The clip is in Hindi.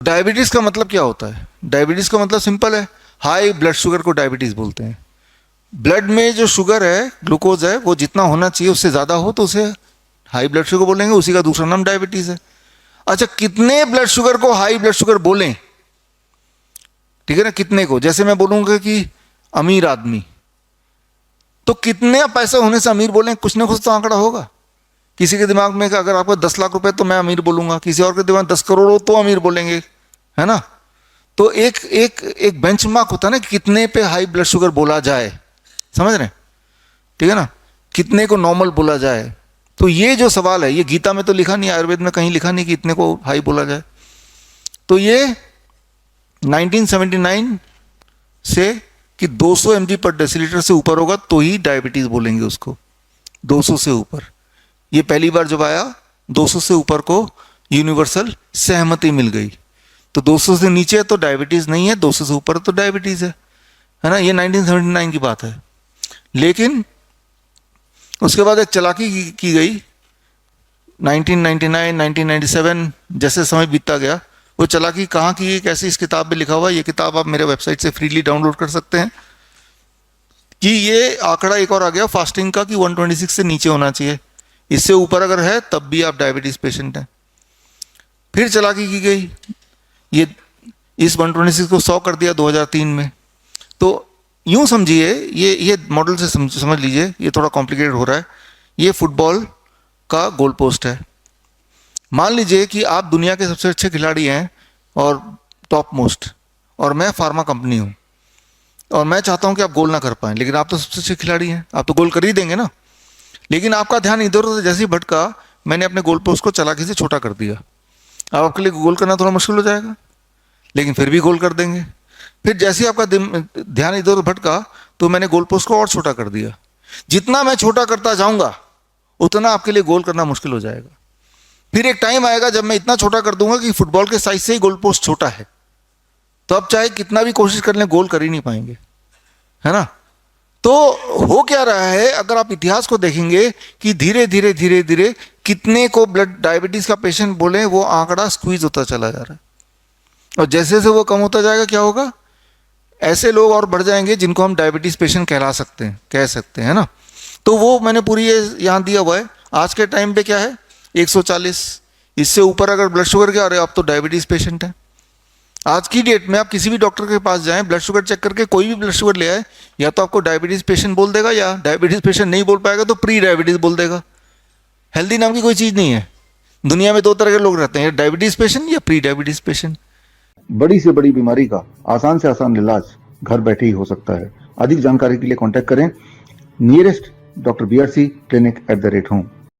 डायबिटीज का मतलब क्या होता है? डायबिटीज का मतलब सिंपल है, हाई ब्लड शुगर को डायबिटीज बोलते हैं। ब्लड में जो शुगर है, ग्लूकोज है, वो जितना होना चाहिए उससे ज्यादा हो तो उसे हाई ब्लड शुगर बोलेंगे, उसी का दूसरा नाम डायबिटीज है। अच्छा, कितने ब्लड शुगर को हाई ब्लड शुगर बोलें? ठीक है ना, कितने को? जैसे मैं बोलूंगा कि अमीर आदमी, तो कितने पैसे होने से अमीर बोलें? कुछ ना कुछ तो आंकड़ा होगा। किसी के दिमाग में अगर आपको 10 लाख रुपए तो मैं अमीर बोलूंगा, किसी और के दिमाग में 10 करोड़ हो तो अमीर बोलेंगे, है ना? तो एक एक एक बेंचमार्क होता है ना, कितने पे हाई ब्लड शुगर बोला जाए, समझ रहे हैं? ठीक है ना, कितने को नॉर्मल बोला जाए। तो ये जो सवाल है, ये गीता में तो लिखा नहीं, आयुर्वेद में कहीं लिखा नहीं कि इतने को हाई बोला जाए। तो ये 1979 से कि 200 mg पर डेसीलीटर से ऊपर होगा तो ही डायबिटीज बोलेंगे उसको, 200 से ऊपर। ये पहली बार जब आया 200 से ऊपर को यूनिवर्सल सहमति मिल गई। तो 200 से नीचे है तो डायबिटीज नहीं है, 200 से ऊपर तो डायबिटीज है ना? ये 1979 की बात है। लेकिन उसके बाद एक चालाकी की गई 1999, 1997, जैसे समय बीतता गया। वो चालाकी कहाँ की गई, कैसे? इस किताब में लिखा हुआ है। ये किताब आप मेरे वेबसाइट से फ्रीली डाउनलोड कर सकते हैं। कि ये आंकड़ा एक और आ गया फास्टिंग का कि 126 से नीचे होना चाहिए, इससे ऊपर अगर है तब भी आप डायबिटीज पेशेंट हैं। फिर चालाकी की गई, ये इस 126 को 100 कर दिया 2003 में। तो यूं समझिए, ये मॉडल से समझ लीजिए, ये थोड़ा कॉम्प्लिकेटेड हो रहा है। ये फुटबॉल का गोल पोस्ट है। मान लीजिए कि आप दुनिया के सबसे अच्छे खिलाड़ी हैं और टॉप मोस्ट, और मैं फार्मा कंपनी हूं, और मैं चाहता हूं कि आप गोल ना कर पाएं, लेकिन आप तो सबसे अच्छे खिलाड़ी हैं, आप तो गोल कर ही देंगे ना। लेकिन आपका ध्यान इधर उधर जैसे ही भटका, मैंने अपने गोल पोस्ट को चालाकी से छोटा कर दिया। अब आपके लिए गोल करना थोड़ा मुश्किल हो जाएगा, लेकिन फिर भी गोल कर देंगे। फिर जैसे ही आपका ध्यान इधर उधर भटका तो मैंने गोल पोस्ट को और छोटा कर दिया। जितना मैं छोटा करता जाऊंगा उतना आपके लिए गोल करना मुश्किल हो जाएगा। फिर एक टाइम आएगा जब मैं इतना छोटा कर दूंगा कि फुटबॉल के साइज से ही गोल पोस्ट छोटा है, तो अब चाहे कितना भी कोशिश कर लें गोल कर ही नहीं पाएंगे, है ना? तो हो क्या रहा है, अगर आप इतिहास को देखेंगे कि धीरे धीरे धीरे धीरे कितने को ब्लड डायबिटीज का पेशेंट बोले, वो आंकड़ा स्क्वीज होता चला जा रहा है। और जैसे जैसे वो कम होता जाएगा क्या होगा, ऐसे लोग और बढ़ जाएंगे जिनको हम डायबिटीज पेशेंट कहला सकते हैं, कह सकते हैं ना। तो वो मैंने पूरी ये यहाँ दिया हुआ है। आज के टाइम पे क्या है, 140, इससे ऊपर अगर ब्लड शुगर के आ रहे हो आप तो डायबिटीज पेशेंट है। आज की डेट में आप किसी भी डॉक्टर के पास जाएं, ब्लड शुगर चेक करके कोई भी ब्लड शुगर ले आए, या तो आपको डायबिटीज पेशेंट बोल देगा, या डायबिटीज पेशेंट नहीं बोल पाएगा तो प्री डायबिटीज बोल देगा। हेल्दी नाम की कोई चीज नहीं है। दुनिया में दो तरह के लोग रहते हैं, डायबिटीज पेशेंट या प्री डायबिटीज पेशेंट। बड़ी से बड़ी बीमारी का आसान से आसान इलाज घर बैठे ही हो सकता है। अधिक जानकारी के लिए कांटेक्ट करें nearest doctor BRC clinic @ home.